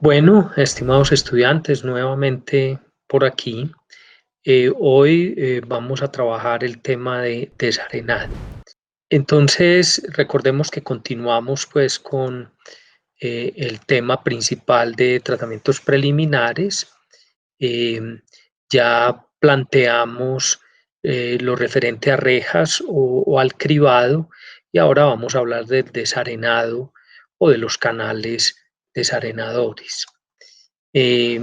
Bueno, estimados estudiantes, nuevamente por aquí. Hoy vamos a trabajar el tema de desarenado. Entonces, recordemos que continuamos pues con el tema principal de tratamientos preliminares. Eh, ya planteamos lo referente a rejas o al cribado y ahora vamos a hablar del desarenado o de los canales desarenadores. Eh,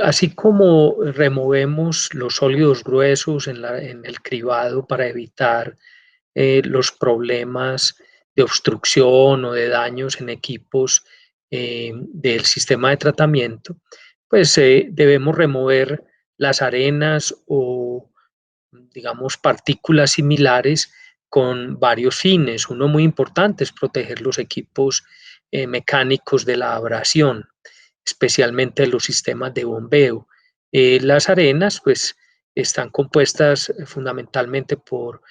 Así como removemos los sólidos gruesos en el cribado para evitar los problemas de obstrucción o de daños en equipos del sistema de tratamiento, pues debemos remover las arenas o, digamos, partículas similares con varios fines. Uno muy importante es proteger los equipos mecánicos de la abrasión, especialmente los sistemas de bombeo. Las arenas, pues, están compuestas fundamentalmente por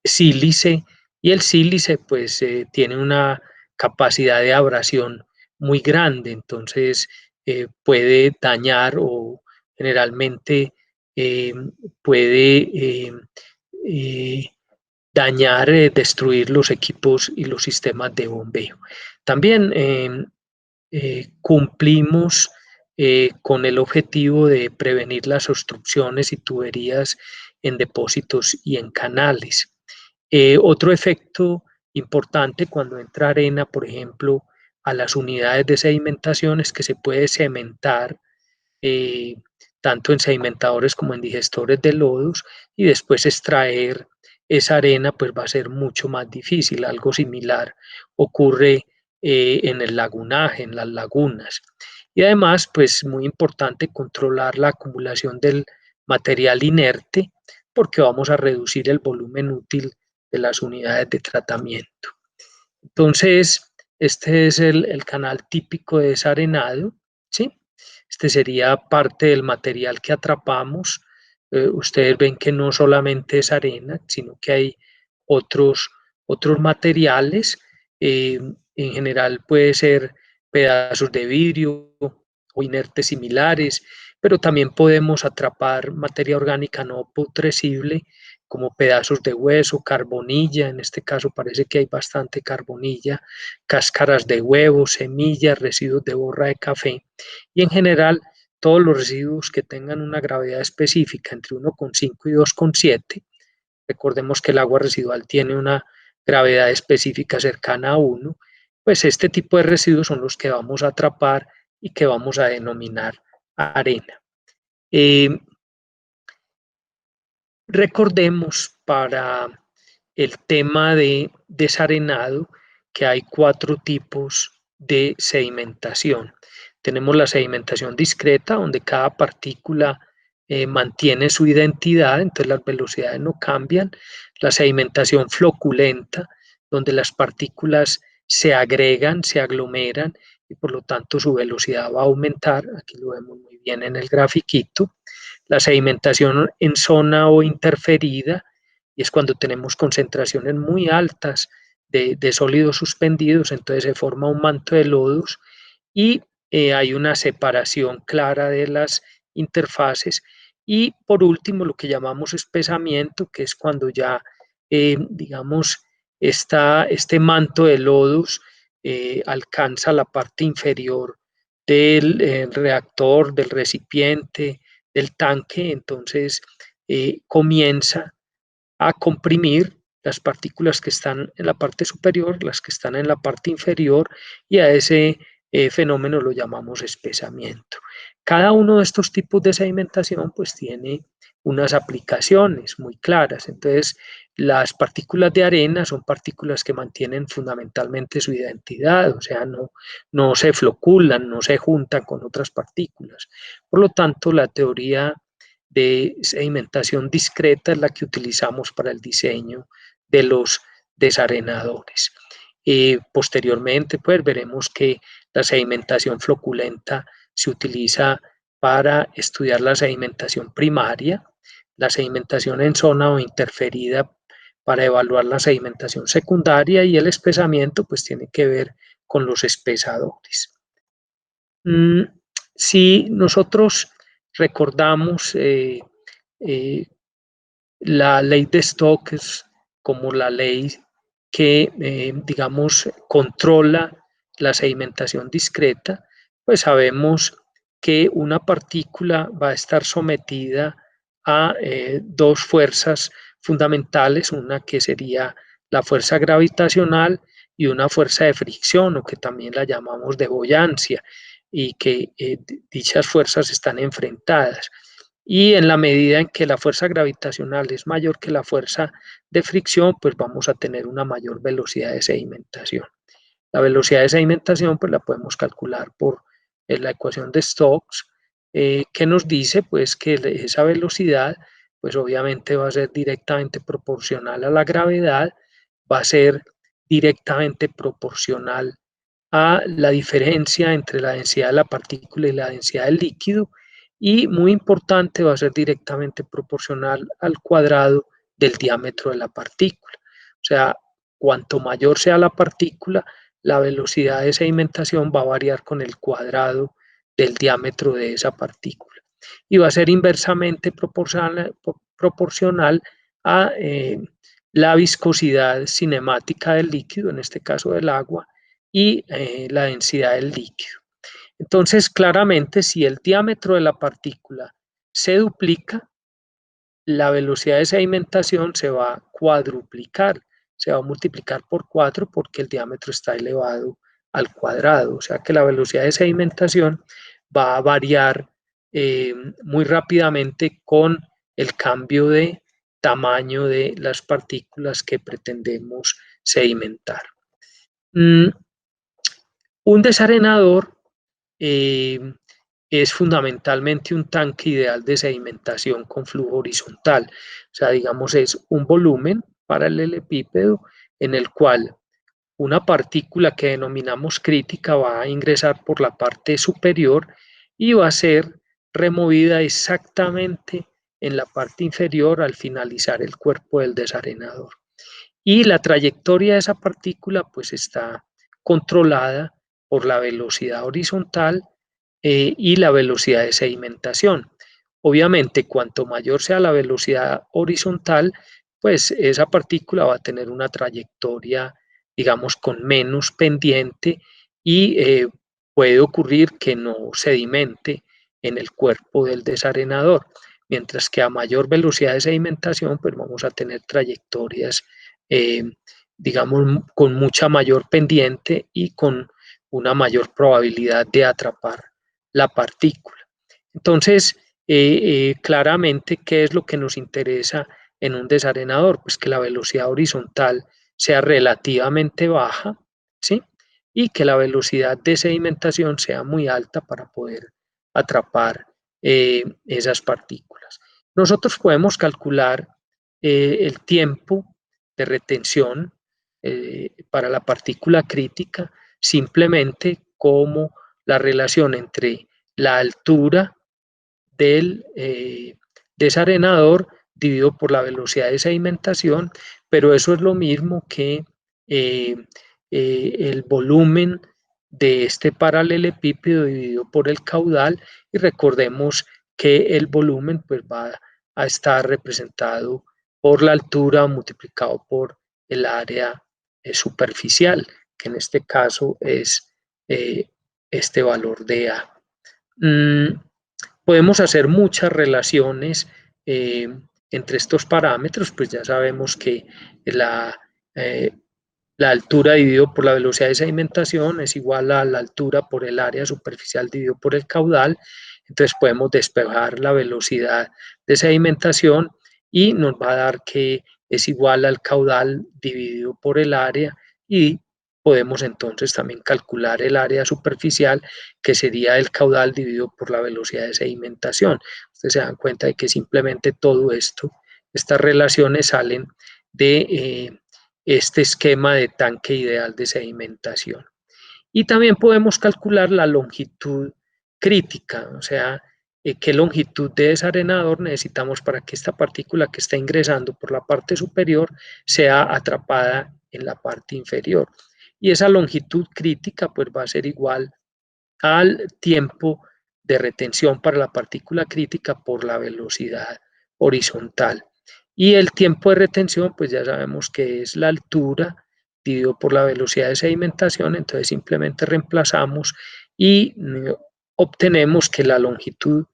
sílice y el sílice, pues, tiene una capacidad de abrasión muy grande, entonces puede dañar o generalmente eh, puede eh, dañar, destruir los equipos y los sistemas de bombeo. También cumplimos con el objetivo de prevenir las obstrucciones y tuberías en depósitos y en canales. Otro efecto importante cuando entra arena, por ejemplo, a las unidades de sedimentación es que se puede cementar eh, tanto en sedimentadores como en digestores de lodos, y después extraer esa arena pues va a ser mucho más difícil. Algo similar ocurre en el lagunaje, en las lagunas. Y además, pues muy importante controlar la acumulación del material inerte porque vamos a reducir el volumen útil de las unidades de tratamiento. Entonces, este es el canal típico de desarenado, ¿sí? Este sería parte del material que atrapamos. Ustedes ven que no solamente es arena, sino que hay otros, otros materiales. En general puede ser pedazos de vidrio o inertes similares, pero también podemos atrapar materia orgánica no putrescible como pedazos de hueso, carbonilla, en este caso parece que hay bastante carbonilla, cáscaras de huevos, semillas, residuos de borra de café y en general todos los residuos que tengan una gravedad específica entre 1,5 y 2,7. Recordemos que el agua residual tiene una gravedad específica cercana a 1, pues este tipo de residuos son los que vamos a atrapar y que vamos a denominar arena. Eh, Recordemos para el tema de desarenado que hay 4 tipos de sedimentación. Tenemos la sedimentación discreta, donde cada partícula mantiene su identidad, entonces las velocidades no cambian. La sedimentación floculenta, donde las partículas se agregan, se aglomeran y por lo tanto su velocidad va a aumentar. Aquí lo vemos muy bien en el grafiquito. La sedimentación en zona o interferida, y es cuando tenemos concentraciones muy altas de sólidos suspendidos, entonces se forma un manto de lodos y hay una separación clara de las interfaces. Y por último, lo que llamamos espesamiento, que es cuando ya, digamos, este manto de lodos alcanza la parte inferior del reactor, del recipiente, del tanque, entonces comienza a comprimir las partículas que están en la parte superior, las que están en la parte inferior, y a ese fenómeno lo llamamos espesamiento. Cada uno de estos tipos de sedimentación pues tiene unas aplicaciones muy claras. Entonces, las partículas de arena son partículas que mantienen fundamentalmente su identidad, o sea, no se floculan, no se juntan con otras partículas. Por lo tanto, la teoría de sedimentación discreta es la que utilizamos para el diseño de los desarenadores. Posteriormente, pues veremos que la sedimentación floculenta se utiliza para estudiar la sedimentación primaria, la sedimentación en zona o interferida para evaluar la sedimentación secundaria, y el espesamiento pues tiene que ver con los espesadores. Si nosotros recordamos la ley de Stokes como la ley que, digamos, controla la sedimentación discreta, pues sabemos que una partícula va a estar sometida a dos fuerzas fundamentales, una que sería la fuerza gravitacional y una fuerza de fricción, o que también la llamamos de buoyancia, y que dichas fuerzas están enfrentadas. Y en la medida en que la fuerza gravitacional es mayor que la fuerza de fricción, pues vamos a tener una mayor velocidad de sedimentación. La velocidad de sedimentación pues la podemos calcular por la ecuación de Stokes, que nos dice pues que esa velocidad pues obviamente va a ser directamente proporcional a la gravedad, va a ser directamente proporcional a la diferencia entre la densidad de la partícula y la densidad del líquido, y muy importante, va a ser directamente proporcional al cuadrado del diámetro de la partícula. O sea, cuanto mayor sea la partícula, la velocidad de sedimentación va a variar con el cuadrado del diámetro de esa partícula. Y va a ser inversamente proporcional a la viscosidad cinemática del líquido, en este caso del agua, y la densidad del líquido. Entonces, claramente, si el diámetro de la partícula se duplica, la velocidad de sedimentación se va a cuadruplicar, se va a multiplicar por 4 porque el diámetro está elevado al cuadrado. O sea que la velocidad de sedimentación va a variar muy rápidamente con el cambio de tamaño de las partículas que pretendemos sedimentar. Un desarenador es fundamentalmente un tanque ideal de sedimentación con flujo horizontal. O sea, digamos, es un volumen paralelepípedo en el cual una partícula que denominamos crítica va a ingresar por la parte superior y va a ser removida exactamente en la parte inferior al finalizar el cuerpo del desarenador. Y la trayectoria de esa partícula pues está controlada por la velocidad horizontal y la velocidad de sedimentación. Obviamente, cuanto mayor sea la velocidad horizontal, pues esa partícula va a tener una trayectoria, digamos, con menos pendiente, y puede ocurrir que no sedimente en el cuerpo del desarenador, mientras que a mayor velocidad de sedimentación, pues vamos a tener trayectorias, eh, digamos, con mucha mayor pendiente y con una mayor probabilidad de atrapar la partícula. Entonces, claramente, ¿qué es lo que nos interesa en un desarenador? Pues que la velocidad horizontal sea relativamente baja, ¿sí? Y que la velocidad de sedimentación sea muy alta para poder atrapar esas partículas. Nosotros podemos calcular el tiempo de retención para la partícula crítica simplemente como la relación entre la altura del desarenador dividido por la velocidad de sedimentación, pero eso es lo mismo que el volumen de este paralelepípedo dividido por el caudal, y recordemos que el volumen pues va a estar representado por la altura multiplicado por el área superficial, que en este caso es este valor de A. Podemos hacer muchas relaciones entre estos parámetros, pues ya sabemos que la, eh, la altura dividido por la velocidad de sedimentación es igual a la altura por el área superficial dividido por el caudal. Entonces podemos despejar la velocidad de sedimentación y nos va a dar que es igual al caudal dividido por el área, y podemos entonces también calcular el área superficial, que sería el caudal dividido por la velocidad de sedimentación. Ustedes se dan cuenta de que simplemente todo esto, estas relaciones salen de este esquema de tanque ideal de sedimentación. Y también podemos calcular la longitud crítica, o sea, qué longitud de desarenador necesitamos para que esta partícula que está ingresando por la parte superior sea atrapada en la parte inferior. y esa longitud crítica pues va a ser igual al tiempo de retención para la partícula crítica por la velocidad horizontal. Y el tiempo de retención, pues ya sabemos que es la altura dividido por la velocidad de sedimentación, entonces simplemente reemplazamos y obtenemos que la longitud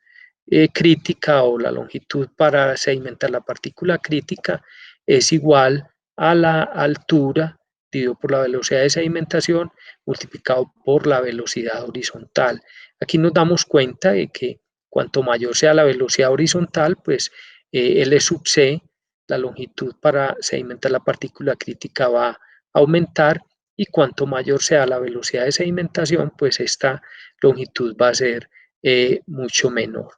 crítica o la longitud para sedimentar la partícula crítica es igual a la altura dividido por la velocidad de sedimentación multiplicado por la velocidad horizontal. Aquí nos damos cuenta de que cuanto mayor sea la velocidad horizontal, pues L sub C, la longitud para sedimentar la partícula crítica va a aumentar y cuanto mayor sea la velocidad de sedimentación, pues esta longitud va a ser mucho menor.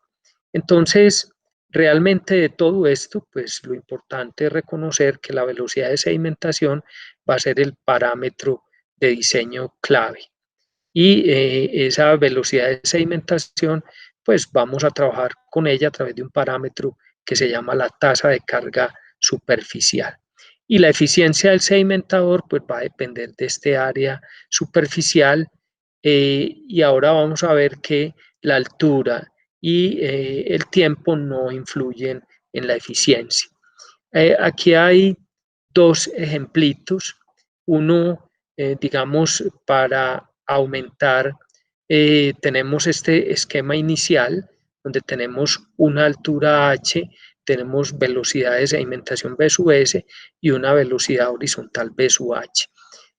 Entonces, realmente de todo esto, pues lo importante es reconocer que la velocidad de sedimentación va a ser el parámetro de diseño clave. Y esa velocidad de sedimentación, pues vamos a trabajar con ella a través de un parámetro que se llama la tasa de carga superficial. Y la eficiencia del sedimentador, pues va a depender de este área superficial. Y ahora vamos a ver que la altura y el tiempo no influyen en la eficiencia. Aquí hay dos ejemplitos. Uno, digamos, para aumentar, tenemos este esquema inicial donde tenemos una altura h, tenemos velocidad de sedimentación v sub s y una velocidad horizontal v sub h.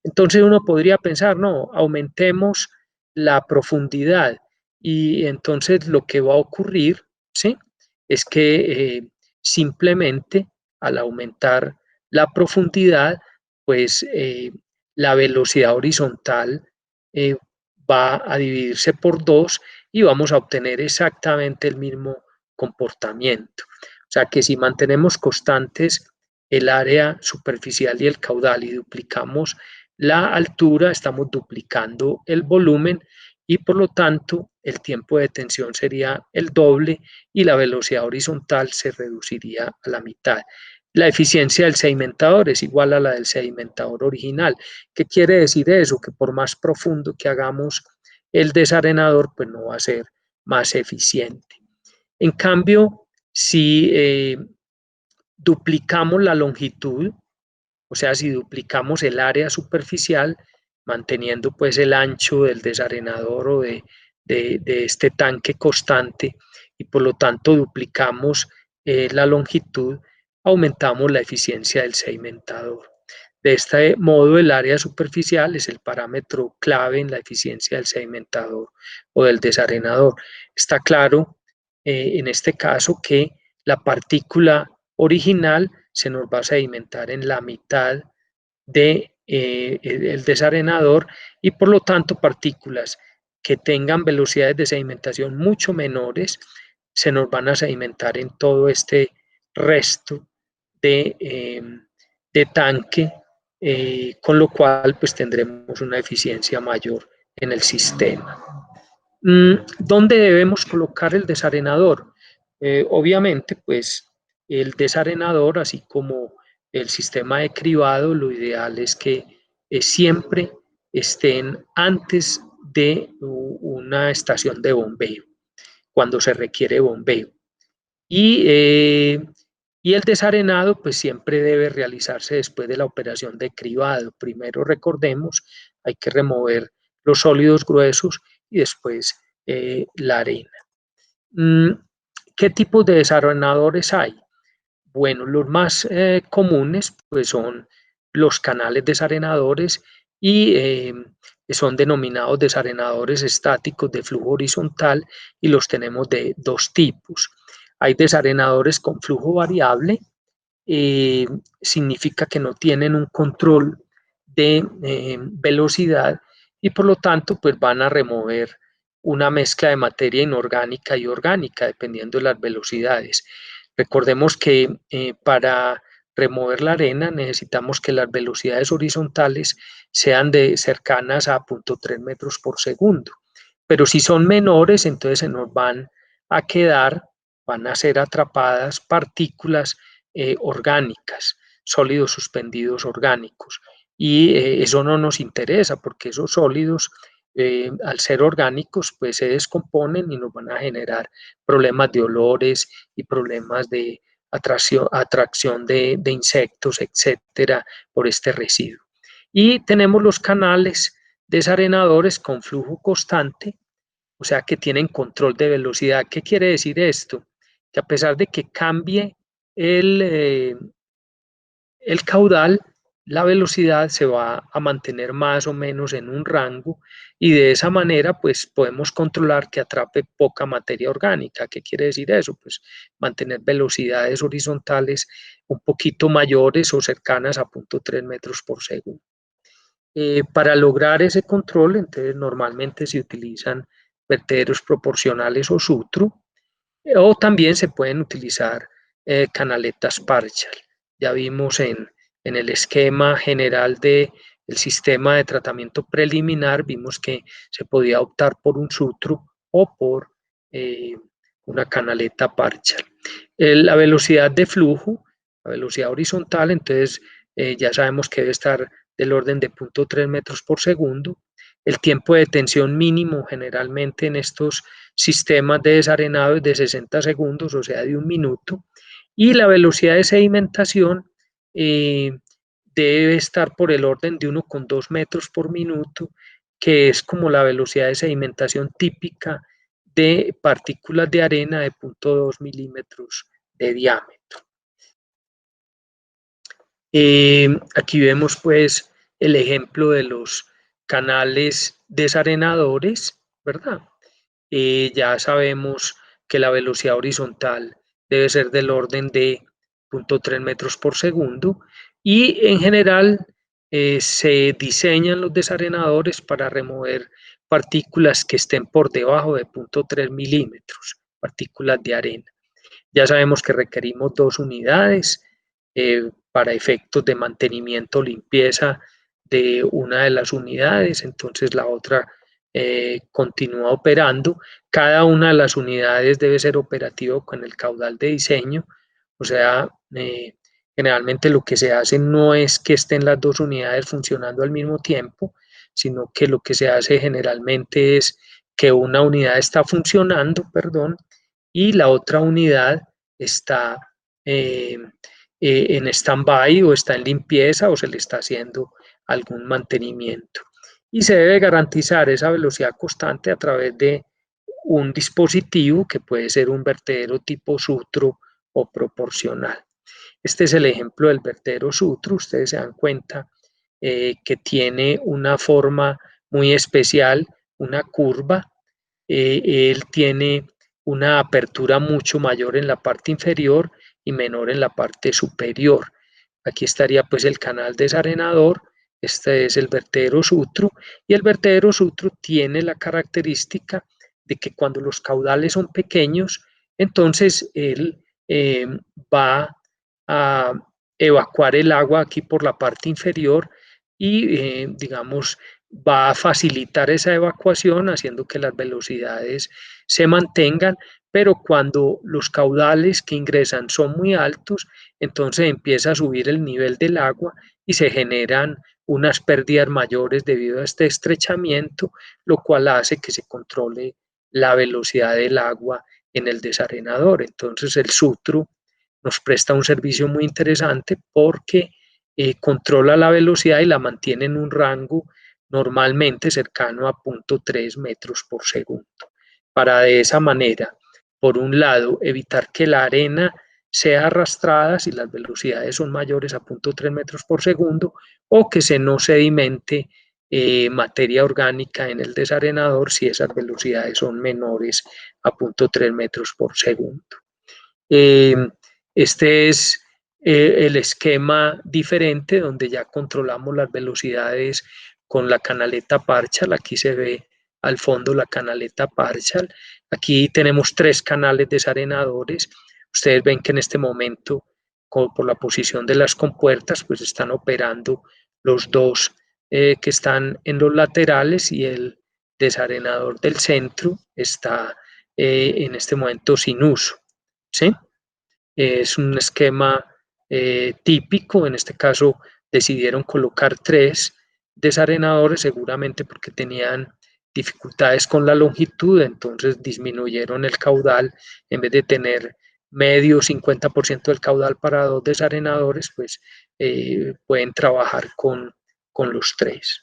Entonces uno podría pensar, no, aumentemos la profundidad y entonces lo que va a ocurrir, ¿sí? Es que simplemente al aumentar la profundidad, pues la velocidad horizontal eh, va a dividirse por 2 y vamos a obtener exactamente el mismo comportamiento. O sea que si mantenemos constantes el área superficial y el caudal y duplicamos la altura, estamos duplicando el volumen y por lo tanto el tiempo de detención sería el doble y la velocidad horizontal se reduciría a la mitad. La eficiencia del sedimentador es igual a la del sedimentador original. ¿Qué quiere decir eso? Que por más profundo que hagamos el desarenador, pues no va a ser más eficiente. En cambio, si duplicamos la longitud, o sea, si duplicamos el área superficial, manteniendo pues el ancho del desarenador o de este tanque constante y por lo tanto duplicamos la longitud, aumentamos la eficiencia del sedimentador. De este modo, el área superficial es el parámetro clave en la eficiencia del sedimentador o del desarenador. Está claro en este caso que la partícula original se nos va a sedimentar en la mitad de, el desarenador y por lo tanto partículas que tengan velocidades de sedimentación mucho menores se nos van a sedimentar en todo este resto de tanque, con lo cual pues tendremos una eficiencia mayor en el sistema. ¿Dónde debemos colocar el desarenador? Obviamente, pues el desarenador, así como el sistema de cribado, lo ideal es que siempre estén antes de una estación de bombeo, cuando se requiere bombeo. Y, y el desarenado, pues siempre debe realizarse después de la operación de cribado. Primero, recordemos, hay que remover los sólidos gruesos y después la arena. ¿Qué tipos de desarenadores hay? Bueno, los más comunes pues son los canales desarenadores y son denominados desarenadores estáticos de flujo horizontal y los tenemos de dos tipos. Hay desarenadores con flujo variable, significa que no tienen un control de velocidad y por lo tanto pues van a remover una mezcla de materia inorgánica y orgánica dependiendo de las velocidades. Recordemos que para remover la arena necesitamos que las velocidades horizontales sean de cercanas a 0.3 metros por segundo, pero si son menores entonces se nos van a quedar, van a ser atrapadas partículas orgánicas, sólidos suspendidos orgánicos. y eso no nos interesa porque esos sólidos, al ser orgánicos, pues se descomponen y nos van a generar problemas de olores y problemas de atracción de insectos, etcétera, por este residuo. Y tenemos los canales desarenadores con flujo constante, o sea que tienen control de velocidad. ¿Qué quiere decir esto? Que a pesar de que cambie el caudal, la velocidad se va a mantener más o menos en un rango y de esa manera pues podemos controlar que atrape poca materia orgánica. ¿Qué quiere decir eso? Pues mantener velocidades horizontales un poquito mayores o cercanas a 0.3 metros por segundo. Para lograr ese control, entonces normalmente se utilizan vertederos proporcionales o sutro, o también se pueden utilizar canaletas Parchal. Ya vimos en el esquema general del sistema de tratamiento preliminar, vimos que se podía optar por un sutro o por eh, una canaleta Parchal. La velocidad de flujo, la velocidad horizontal, entonces ya sabemos que debe estar del orden de 0.3 metros por segundo. El tiempo de detención mínimo generalmente en estos sistemas de desarenado es de 60 segundos, o sea, de un minuto. Y la velocidad de sedimentación debe estar por el orden de 1,2 metros por minuto, que es como la velocidad de sedimentación típica de partículas de arena de 0.2 milímetros de diámetro. Aquí vemos pues el ejemplo de los canales desarenadores, ¿verdad? Ya sabemos que la velocidad horizontal debe ser del orden de 0.3 metros por segundo y en general se diseñan los desarenadores para remover partículas que estén por debajo de 0.3 milímetros, partículas de arena. Ya sabemos que requerimos 2 unidades para efectos de mantenimiento o limpieza de una de las unidades, entonces la otra continúa operando. Cada una de las unidades debe ser operativo con el caudal de diseño, o sea, generalmente lo que se hace no es que estén las 2 unidades funcionando al mismo tiempo, sino que lo que se hace generalmente es que una unidad está funcionando, perdón, y la otra unidad está en stand-by o está en limpieza o se le está haciendo algún mantenimiento. Y se debe garantizar esa velocidad constante a través de un dispositivo que puede ser un vertedero tipo sutro o proporcional. Este es el ejemplo del vertedero sutro. Ustedes se dan cuenta que tiene una forma muy especial, una curva. Él tiene una apertura mucho mayor en la parte inferior y menor en la parte superior. Aquí estaría pues el canal desarenador, este es el vertedero sutro y el vertedero sutro tiene la característica de que cuando los caudales son pequeños, entonces él va a evacuar el agua aquí por la parte inferior y digamos va a facilitar esa evacuación haciendo que las velocidades se mantengan, pero cuando los caudales que ingresan son muy altos, entonces empieza a subir el nivel del agua y se generan unas pérdidas mayores debido a este estrechamiento, lo cual hace que se controle la velocidad del agua en el desarenador. Entonces el sutro nos presta un servicio muy interesante porque controla la velocidad y la mantiene en un rango normalmente cercano a 0.3 metros por segundo. Para de esa manera, por un lado, evitar que la arena sea arrastrada si las velocidades son mayores a 0.3 metros por segundo o que se no sedimente materia orgánica en el desarenador si esas velocidades son menores a 0.3 metros por segundo. Eh, este es el esquema diferente donde ya controlamos las velocidades con la canaleta Parchal. Aquí se ve al fondo la canaleta Parchal. Aquí tenemos 3 canales desarenadores. Ustedes ven que en este momento, por la posición de las compuertas, pues están operando los 2 que están en los laterales y el desarenador del centro está en este momento sin uso. ¿Sí? Es un esquema típico, en este caso decidieron colocar 3 desarenadores, seguramente porque tenían dificultades con la longitud, entonces disminuyeron el caudal. En vez de tener medio 50% del caudal para 2 desarenadores, pues pueden trabajar con los 3.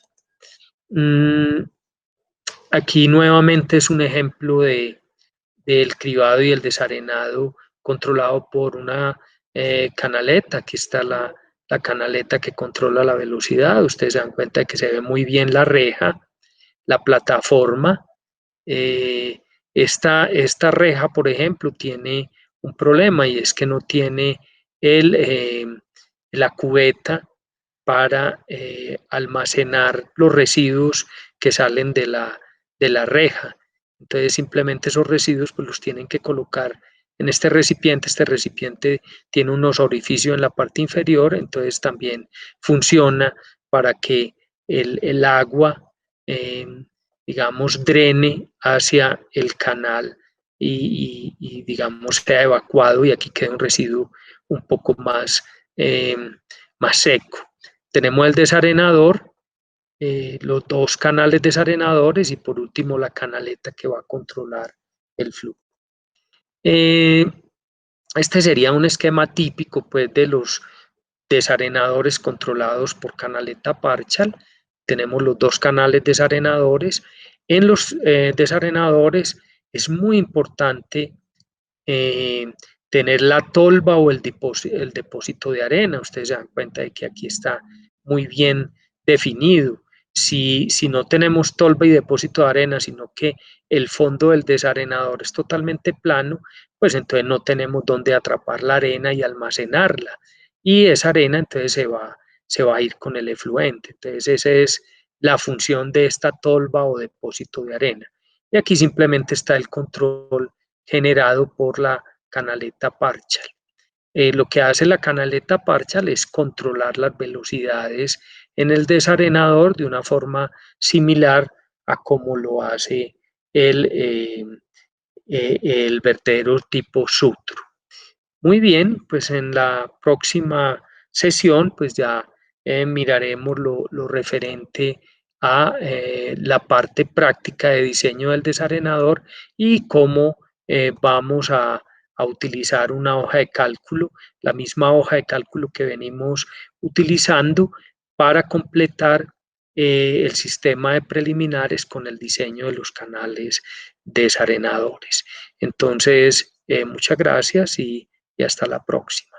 Aquí nuevamente es un ejemplo del cribado y el desarenado controlado por una canaleta. Aquí está la canaleta que controla la velocidad. Ustedes se dan cuenta de que se ve muy bien la reja, la plataforma. Esta reja, por ejemplo, tiene un problema y es que no tiene la cubeta para almacenar los residuos que salen de la reja. Entonces simplemente esos residuos pues los tienen que colocar en este recipiente. Este recipiente tiene unos orificios en la parte inferior, entonces también funciona para que el agua, digamos, drene hacia el canal y, digamos, sea evacuado y aquí queda un residuo un poco más seco. Tenemos el desarenador, los 2 canales desarenadores y por último la canaleta que va a controlar el flujo. Este sería un esquema típico pues, de los desarenadores controlados por canaleta Parchal. Tenemos los 2 canales desarenadores. En los desarenadores es muy importante tener la tolva o el depósito de arena. Ustedes se dan cuenta de que aquí está muy bien definido. Si no tenemos tolva y depósito de arena, sino que el fondo del desarenador es totalmente plano, pues entonces no tenemos dónde atrapar la arena y almacenarla. Y esa arena entonces se va a ir con el efluente. Entonces esa es la función de esta tolva o depósito de arena. Y aquí simplemente está el control generado por la canaleta Parchal. Lo que hace la canaleta Parchal es controlar las velocidades en el desarenador de una forma similar a como lo hace el vertedero tipo Sutro. Muy bien, pues en la próxima sesión pues ya miraremos lo referente a la parte práctica de diseño del desarenador y cómo vamos a utilizar una hoja de cálculo, la misma hoja de cálculo que venimos utilizando para completar el sistema de preliminares con el diseño de los canales desarenadores. Entonces, muchas gracias y hasta la próxima.